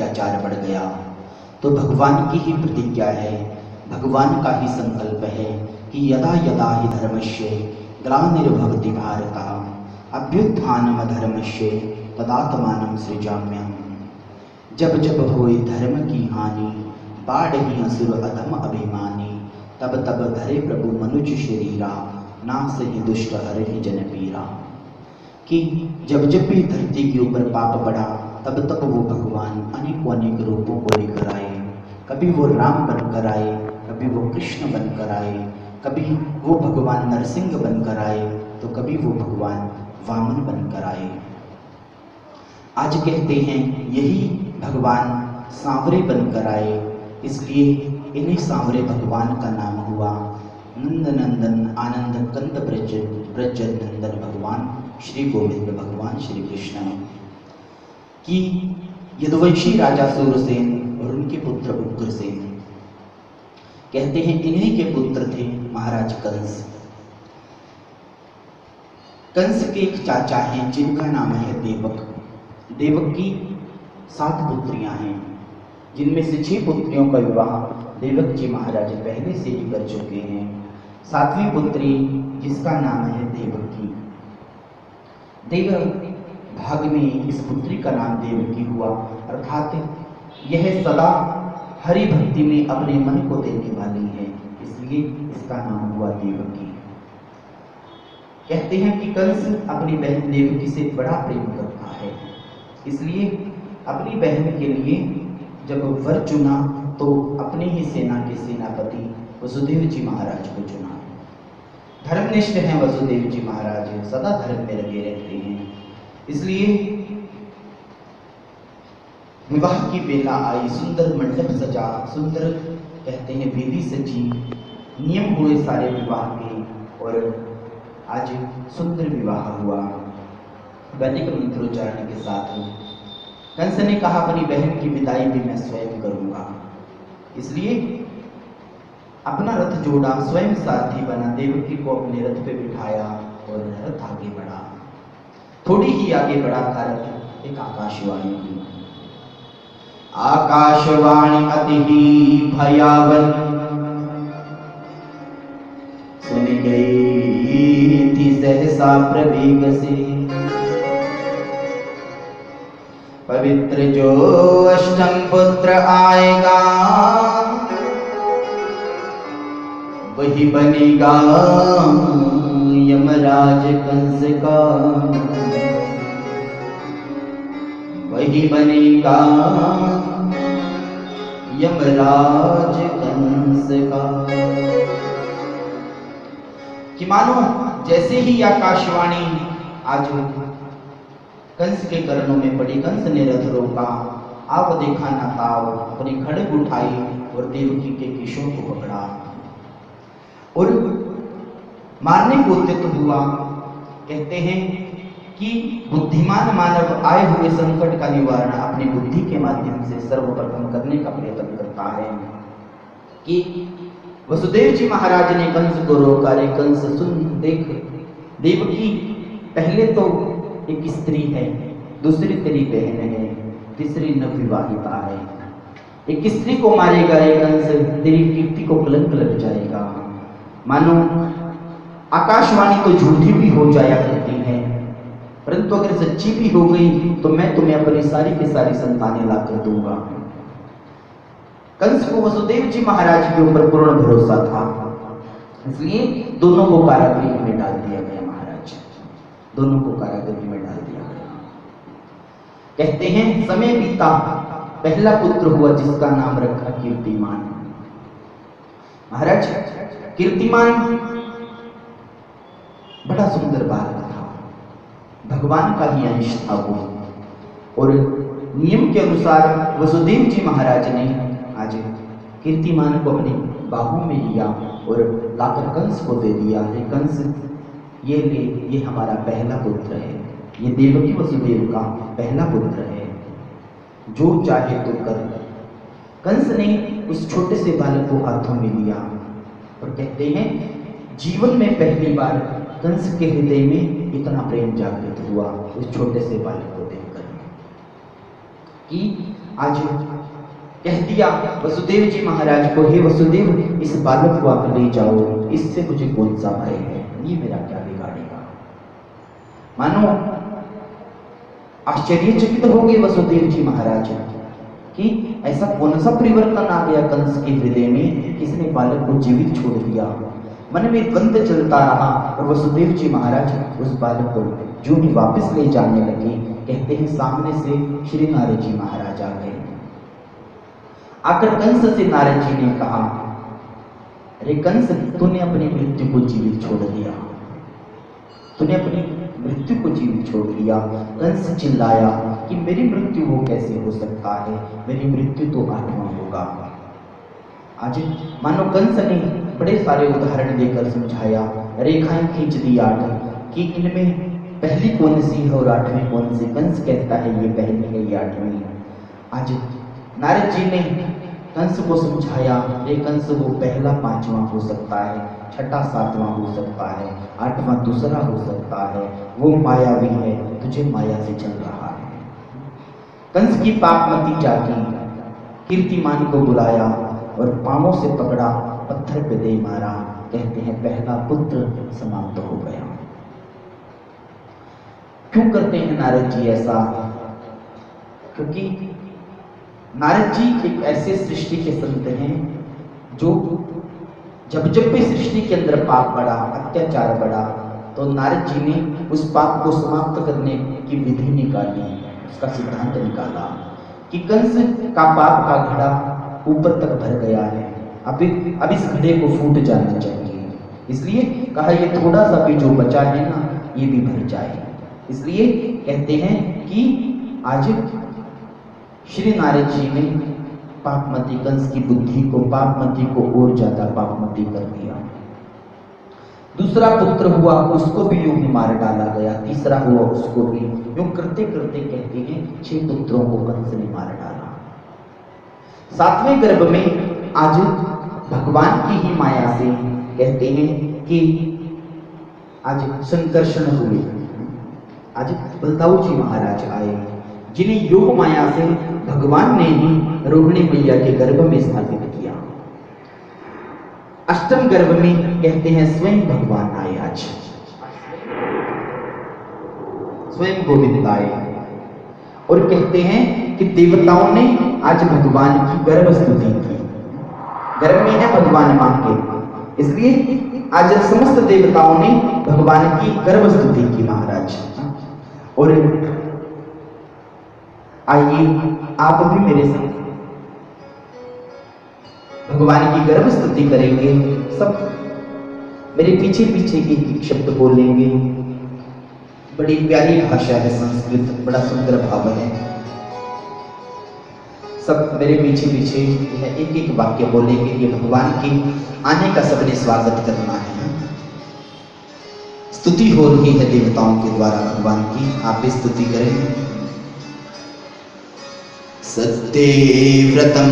अत्याचार बढ़ गया। तो भगवान की ही प्रतिज्ञा है, भगवान का ही संकल्प है कि यदा यदा हि धर्मस्य ग्लानिर्भवति भारत अभ्युत्थानम धर्मस्य तदात्मानं सृजाम्यहम्। जब जब होए धर्म की हानि बाढ़हि असुर अधम अभिमानी, तब तब धरे प्रभु मनुज शरीरा नास ही दुष्ट हरहि जन पीरा। कि जब जब भी धरती के ऊपर पाप बढ़ा तब तब वो भगवान अनेकों अनेक रूपों को लेकर आए। कभी वो राम बनकर आए, कभी वो कृष्ण बनकर आए, कभी वो भगवान नरसिंह बनकर आए, तो कभी वो भगवान वामन बनकर आए। आज कहते हैं यही भगवान सांवरे बनकर आए, इसलिए इन्हीं सांवरे भगवान का नाम हुआ नंद नंदन आनंद कंद ब्रज नंदन भगवान श्री गोविंद भगवान श्री कृष्ण। कि यदुवंशी राजा सूरसेन और उनके पुत्र उग्रसेन, कहते हैं इन्हीं के पुत्र थे महाराज कंस। कंस के एक चाचा हैं जिनका नाम है देवक। देवक की 7 पुत्रियां हैं, जिनमें से 6 पुत्रियों का विवाह देवक जी महाराज पहले से ही कर चुके हैं। 7वीं पुत्री जिसका नाम है देवकी। देव भाग में इस पुत्री का नाम देवकी हुआ, अर्थात यह सदा हरि भक्ति में अपने मन को देने वाली है, इसलिए इसका नाम हुआ देवकी। कहते हैं कि कंस अपनी बहन देवकी से बड़ा प्रेम करता है, इसलिए अपनी बहन के लिए जब वर चुना तो अपने ही सेना के सेनापति वसुदेव जी महाराज को चुना। धर्मनिष्ठ हैं वसुदेव जी महाराज, सदा धर्म में लगे रहते हैं, इसलिए विवाह की बेला आई, सुंदर मंडप सजा, सुंदर कहते हैं वेदी सजी, नियम हुए सारे विवाह के, और आज सुंदर विवाह हुआ वैदिक मंत्रोच्चारण के साथ। कंस ने कहा अपनी बहन की विदाई भी मैं स्वयं करूंगा, इसलिए अपना रथ जोड़ा, स्वयं सारथी बना, देवकी को अपने रथ पे बिठाया और रथ आगे बढ़ा। थोड़ी ही आगे बढ़ा था रथ, एक आकाशवाणी हुई। आकाशवाणी अति ही भयावन सुनी गई थी सहसा प्रवेग से। पवित्र जो अष्टम पुत्र आएगा वही बनेगा यमराज कंस का, वही बनेगा यमराज कंस का। कि मानो जैसे ही आकाशवाणी आज कंस के कर्णों में पड़ी, कंस ने रथ रोका, आप देखा न ताव, अपनी खड़ग उठाई और देवकी के केशों को पकड़ा और मारने को उद्यत हुआ। कहते हैं कि बुद्धिमान मानव आए हुए संकट का निवारण अपनी बुद्धि के माध्यम से सर्वप्रथम करने का प्रयत्न करता है। कि वसुदेव जी महाराज ने कंस को रोका, रे कंस सुन देख, देवकी पहले तो एक स्त्री है, दूसरी तेरी बहन है, तीसरी नवविवाहिता है। एक स्त्री को मारेगा रे कंस, तेरी कीर्ति को कलंक लग जाएगा। मानो आकाशवाणी तो झूठी भी हो जाया करती है, परंतु अगर सच्ची भी हो गई तो मैं तुम्हें अपनी सारी की सारी संतानें ला कर दूंगा। कंस को वसुदेव जी महाराज के ऊपर पूर्ण भरोसा था, इसलिए दोनों को कारागृह में डाल दिया गया। महाराज दोनों को कारागृह में डाल दिया गया। कहते हैं समय बीता, पहला पुत्र हुआ जिसका नाम रखा कीर्तिमान। महाराज कीर्तिमान बड़ा सुंदर बालक था, भगवान का ही अंश था वो, और नियम के अनुसार वसुदेव जी महाराज ने आज कीर्तिमान को अपनी बाहू में लिया और लाकर कंस को दे दिया। कंस ये ले, ये हमारा पहला पुत्र है, ये देवकी वसुदेव का पहला पुत्र है, जो चाहे तो कर। कंस ने उस छोटे से बालक को हाथों में लिया और कहते हैं जीवन में पहली बार कंस के हृदय में इतना प्रेम जागृत हुआ उस छोटे से बालक को देखकर। कि आज कह दिया वसुदेव जी महाराज को, हे वसुदेव इस बालक को आप ले जाओ, इससे मुझे कौन सा भय है, ये मेरा क्या बिगाड़ेगा। मानो आश्चर्यचकित हो गए वसुदेव जी महाराज कि ऐसा कौन सा परिवर्तन आ गया कंस के हृदय में, किसने बालक को जीवित छोड़ दिया। मन में द्वंद्व चलता रहा और वसुदेव जी महाराज उस बालक को जो ही वापस ले जाने लगे, कहते हैं सामने से श्री नारद जी महाराज आ गए। आकर कंस से नारद जी ने कहा, अरे कंस, तूने अपनी मृत्यु को जीवित छोड़ दिया, तूने अपनी मृत्यु को जीवित छोड़ दिया। कंस चिल्लाया कि मेरी मृत्यु वो कैसे हो सकता है, मेरी मृत्यु तो 8वां होगा। आज मानो कंस ने बड़े सारे उदाहरण देकर समझाया, रेखाएं खींच दी 8 कि इनमें पहली कौन सी है और 8वीं कौन सी। कंस कहता है ये पहली है, ये 8वीं। आज नारद जी ने कंस को समझाया, ये कंस वो पहला 5वां हो सकता है, छठा 7वां हो सकता है, 8वां दूसरा हो सकता है, वो मायावी है, तुझे माया से चल रहा है। कंस की पापमती जागी, कीर्तिमान को बुलाया और पांवों से पकड़ा, पत्थर पे दे मारा। कहते हैं पहला पुत्र समाप्त हो गया। क्यों करते हैं नारद जी ऐसा? क्योंकि नारद जी एक ऐसे सृष्टि के संत हैं जो जब भी सृष्टि के अंदर पाप बढ़ा, अत्याचार बढ़ा, तो नारद जी ने उस पाप को समाप्त करने की विधि निकाली, उसका सिद्धांत निकाला कि कंस का पाप का घड़ा ऊपर तक भर गया है, अब इस घड़े को फूट जाना चाहिए। इसलिए कहा ये थोड़ा सा भी जो बचा है ना, ये भी भर जाए। इसलिए कहते हैं कि आज श्री नारद जी ने पापमती कंस की बुद्धि को, पापमती को और ज्यादा पापमती कर दिया। दूसरा पुत्र हुआ, उसको भी यूं ही मार डाला गया। तीसरा हुआ, उसको भी यूं करते करते कहते हैं 6 पुत्रों को कंस ने मार डाला। 7वें गर्भ में आज भगवान की ही माया से कहते हैं कि आज संकर्षण हुए। आज बलदाऊ जी महाराज आए, जिन्हें योग माया से भगवान ने ही रोहिणी मैया के गर्भ में स्थापित किया। 8वें गर्भ में कहते हैं स्वयं भगवान आए, आज स्वयं गोविंद आए और कहते हैं कि देवताओं ने आज भगवान की गर्भ स्तुति की। गर्भ में है भगवान मां के, इसलिए आज समस्त देवताओं ने भगवान की गर्भ स्तुति की महाराज। और आइए आप भी मेरे साथ भगवान की गर्भ स्तुति करेंगे। सब मेरे पीछे पीछे एक शब्द बोलेंगे। बड़ी प्यारी भाषा है संस्कृत, बड़ा सुंदर भाव है। सब मेरे पीछे पीछे एक एक वाक्य बोलेंगे। ये भगवान के आने का सबने स्वागत करना है। स्तुति हो रही है देवताओं के द्वारा भगवान की, आप भी स्तुति करें। सत्यव्रतम,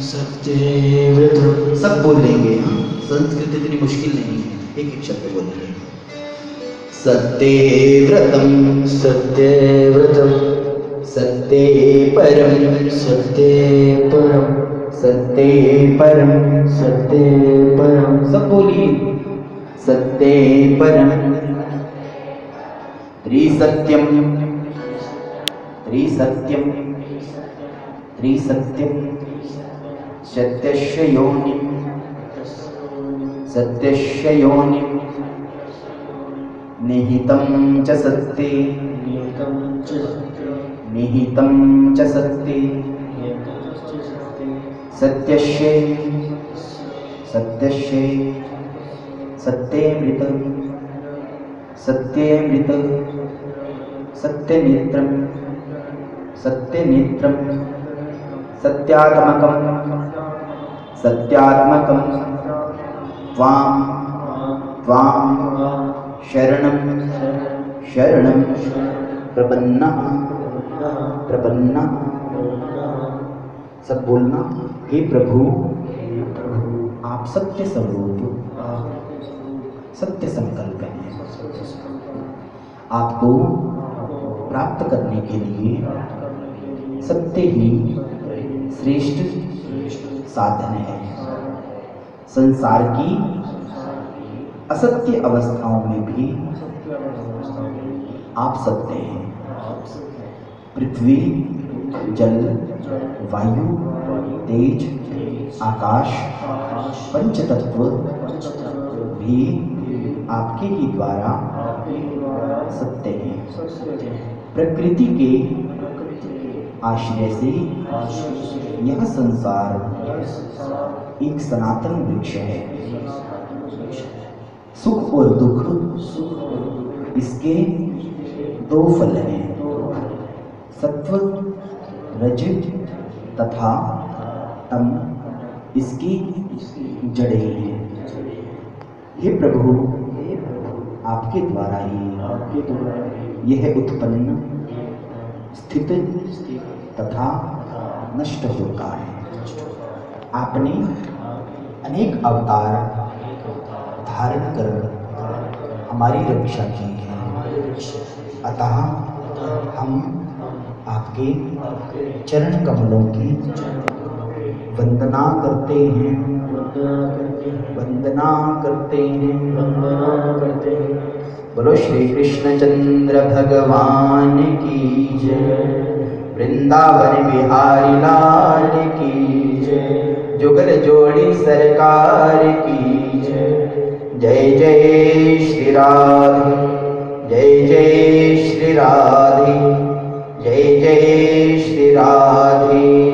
सत्यव्रतम, सब बोलेंगे। संस्कृत इतनी मुश्किल नहीं है, एक एक शब्द बोलेंगे। सत्यव्रतम, सत्यव्रतम, सत्ये परम, सत्ये परम, सत्ये परम, सत्ये परम, सब बोलिए। सत्ये परम, त्रिसत्यम, त्रिसत्यम, त्रिसत्यम, सत्यस्य योनिं, सत्यस्य योनिं, निहितं च सत्ये, निहितं च सत्ये, सत्यस्य, सत्यस्य, सत्येमृत, सत्येमृत, सत्यनेत्रं, सत्यनेत्रं, सत्यात्मकं, सत्यात्मकं, त्वां, त्वां शरणं, शरणं, प्रपन्नः, प्रपन्नः। सब बोलना। हे प्रभु, आप सत्य स्वरूप, सत्य संकल्प हैं। आपको प्राप्त करने के लिए सत्य ही श्रेष्ठ साधन है। संसार की असत्य अवस्थाओं में भी आप सत्य हैं। पृथ्वी, जल, वायु, तेज, आकाश, पंचतत्व भी आपके ही द्वारा सत्य हैं। प्रकृति के आश्रय से यह संसार एक सनातन वृक्ष है। सुख और दुख इसके दो फल हैं, सत्व, रज तथा तम इसकी जड़ें हैं। हे प्रभु, आपके द्वारा ही यह उत्पन्न, स्थित तथा नष्ट होता है। आपने अनेक अवतार धारण कर हमारी रक्षा की है, अतः हम आपके चरण कमलों की वंदना करते हैं, वंदना करते हैं। बोलो श्री कृष्ण चंद्र भगवान की जय, वृंदावन बिहारी लाल की जय, जुगल जोड़ी सरकार की जय। जय जय श्री राधे, जय जय श्री राधे, जय जय श्री राधे।